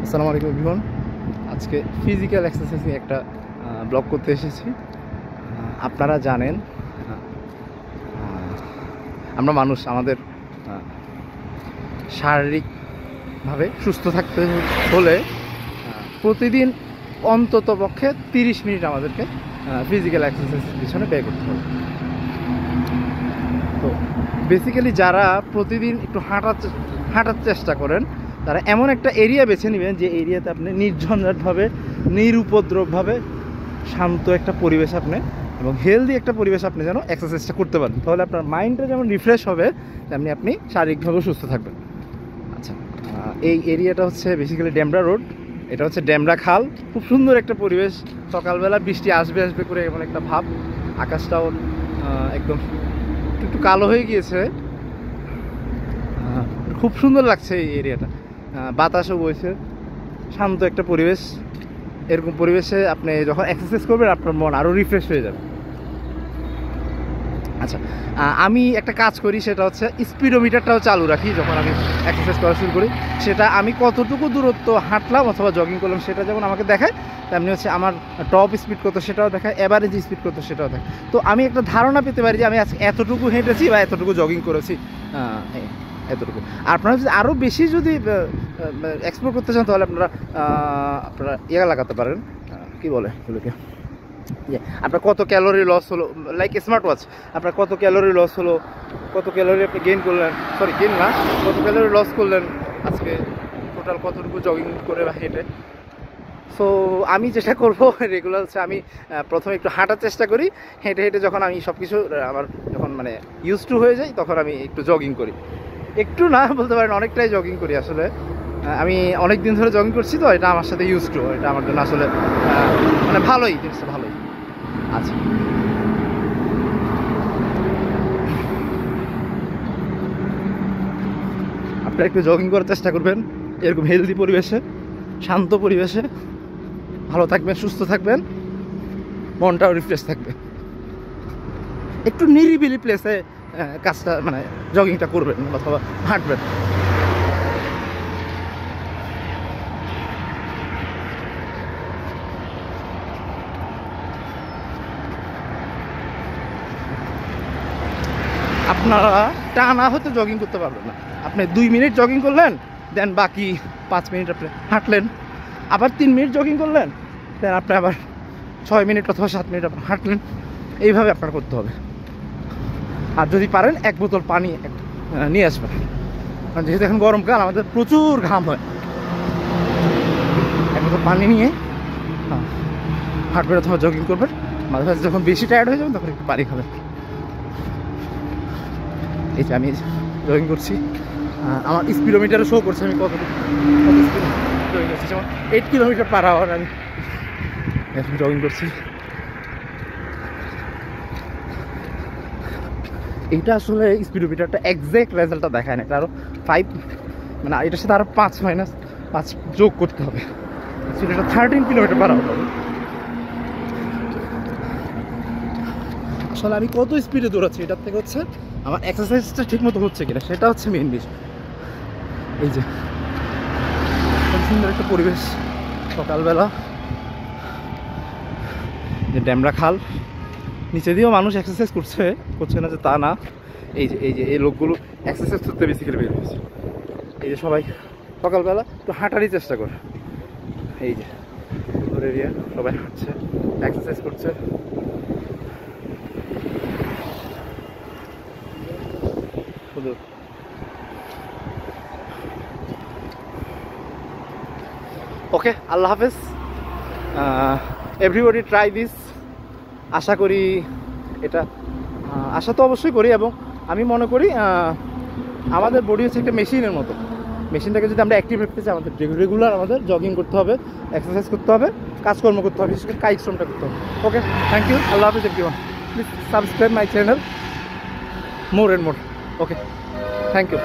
আসসালামু আলাইকুম এভরিওয়ান। আজকে ফিজিক্যাল এক্সারসাইজে একটা ব্লগ করতে এসেছি। আপনারা জানেন আমরা মানুষ, আমাদের শারীরিকভাবে সুস্থ থাকতে হলে প্রতিদিন অন্তত পক্ষে 30 মিনিট আমাদেরকে ফিজিক্যাল এক্সারসাইজের পিছনে ব্যয় করতে হবে। তো বেসিক্যালি যারা প্রতিদিন একটু হাঁটার চেষ্টা করেন তারা এমন একটা এরিয়া বেছে নেবেন যে এরিয়াতে আপনি নির্ঝঞ্ঝাটভাবে নিরুপদ্রবভাবে শান্ত একটা পরিবেশ আপনি এবং হেলদি একটা পরিবেশ আপনি যেন এক্সারসাইজটা করতে পারেন। তাহলে আপনার মাইন্ডটা যেমন রিফ্রেশ হবে তেমনি আপনি শারীরিকভাবেও সুস্থ থাকবেন। আচ্ছা, এই এরিয়াটা হচ্ছে বেসিক্যালি ডেমরা রোড। এটা হচ্ছে ডেমরা খাল। খুব সুন্দর একটা পরিবেশ। সকালবেলা বৃষ্টি আসবে আসবে করে এমন একটা ভাব। আকাশটাও একদম একটু কালো হয়ে গিয়েছে। খুব সুন্দর লাগছে এই এরিয়াটা। বাতাসও বইছে, শান্ত একটা পরিবেশ। এরকম পরিবেশে আপনি যখন এক্সারসাইজ করবেন আপনার মন আরও রিফ্রেশ হয়ে যাবে। আচ্ছা, আমি একটা কাজ করি, সেটা হচ্ছে স্পিডোমিটারটাও চালু রাখি যখন আমি এক্সারসাইজ করা শুরু করি। সেটা আমি কতটুকু দূরত্ব হাঁটলাম অথবা জগিং করলাম সেটা যেমন আমাকে দেখায়, তেমনি হচ্ছে আমার টপ স্পিড কত সেটাও দেখায়, অ্যাভারেজ স্পিড কত সেটাও দেখায়। তো আমি একটা ধারণা পেতে পারি যে আমি আজকে এতটুকু হেঁটেছি বা এতটুকু জগিং করেছি, এতটুকু। আপনারা যদি আরও বেশি যদি এক্সপ্লোর করতে চান তাহলে আপনারা ইয়ে লাগাতে পারেন, কি বলে এগুলোকে, আপনার কত ক্যালোরি লস হলো, লাইক স্মার্ট ওয়াচ। আপনার কত ক্যালোরি লস হলো, কত ক্যালোরি আপনি গেইন করলেন, সরি গেইন না, কত ক্যালোরি লস করলেন আজকে, টোটাল কতটুকু জগিং করে বা হেঁটে। সো আমি যেটা করবো রেগুলার হচ্ছে আমি প্রথমে একটু হাঁটার চেষ্টা করি। হেঁটে হেঁটে যখন আমি সব কিছু আমার যখন মানে ইউজ টু হয়ে যাই তখন আমি একটু জগিং করি। একটু না বলতে পারেন, অনেকটাই জগিং করি আসলে। আমি অনেক দিন ধরে জগিং করছি, তো এটা আমার সাথে ইউজ টু, এটা আমার জন্য আসলে মানে ভালোই, জিনিসটা ভালোই। আচ্ছা, আপনারা একটু জগিং করার চেষ্টা করবেন এরকম হেলদি পরিবেশে, শান্ত পরিবেশে। ভালো থাকবেন, সুস্থ থাকবেন, মনটাও রিফ্রেশ থাকবে। একটু নিরিবিলি প্লেসে কাজটা মানে জগিংটা করবেন অথবা হাঁটবেন। আপনারা টানা হয়তো জগিং করতে পারবেন না। আপনি 2 মিনিট জগিং করলেন, দেন বাকি 5 মিনিট আপনি হাঁটলেন, আবার 3 মিনিট জগিং করলেন, দেন আপনি আবার 6 মিনিট অথবা 7 মিনিট আপনি হাঁটলেন। এইভাবে আপনার করতে হবে। আর যদি পারেন 1 বোতল পানি নিয়ে আসবেন, কারণ যেহেতু এখন গরমকাল আমাদের প্রচুর ঘাম হয়। 1 বোতল পানি নিয়ে হাঁটবেন অথবা জগিং করবেন। মাঝে মাঝে যখন বেশি টায়ার্ড হয়ে যাবেন তখন একটু পানি খাবেন। এই যে আমি জগিং করছি, আমার স্পিডোমিটারও শো করছে আমি কত স্পিড জগিং করছি। যেমন 8 কিলোমিটার পার আওয়ার আমি এখন জগিং করছি। এইটা আসলে স্পিডোমিটারটা এক্স্যাক্ট রেজাল্টটা দেখায় না, এটা আরও 5 মানে এটার সাথে আরও 5 যোগ করতে হবে। এটা 13 কিলোমিটার পার আওয়ার হবে। আসলে আমি কত স্পিডে দৌড়াচ্ছি এটার থেকে হচ্ছে আমার এক্সারসাইজটা ঠিক মতো হচ্ছে কিনা সেটা হচ্ছে মেইন বিষয়। এই যে খুব সুন্দর একটা পরিবেশ, সকালবেলা যে ডেমরা খাল, নিচে দিয়েও মানুষ এক্সারসাইজ করছে না যে তা না। এই লোকগুলো এক্সারসাইজ করতে বেসিক্যালি বের হয়েছে। এই যে সবাই সকালবেলা একটু হাঁটারই চেষ্টা করে। এই যে সুন্দর এরিয়া, সবাই হাঁটছে, এক্সারসাইজ করছে। ওকে, আল্লাহ হাফেজ। Everybody try this. আশা করি এটা, আশা তো অবশ্যই করি, এবং আমি মনে করি আমাদের বডি হচ্ছে একটা মেশিনের মতো। মেশিনটাকে যদি আমরা অ্যাক্টিভ রাখতে চাই আমাদের রেগুলার আমাদের জগিং করতে হবে, এক্সারসাইজ করতে হবে, কাজকর্ম করতে হবে, বিশেষ করে কায়িক শ্রমটা করতে হবে। ওকে, থ্যাংক ইউ, আল্লাহ হাফেজ everyone. Please subscribe my channel more and more. Okay, thank you.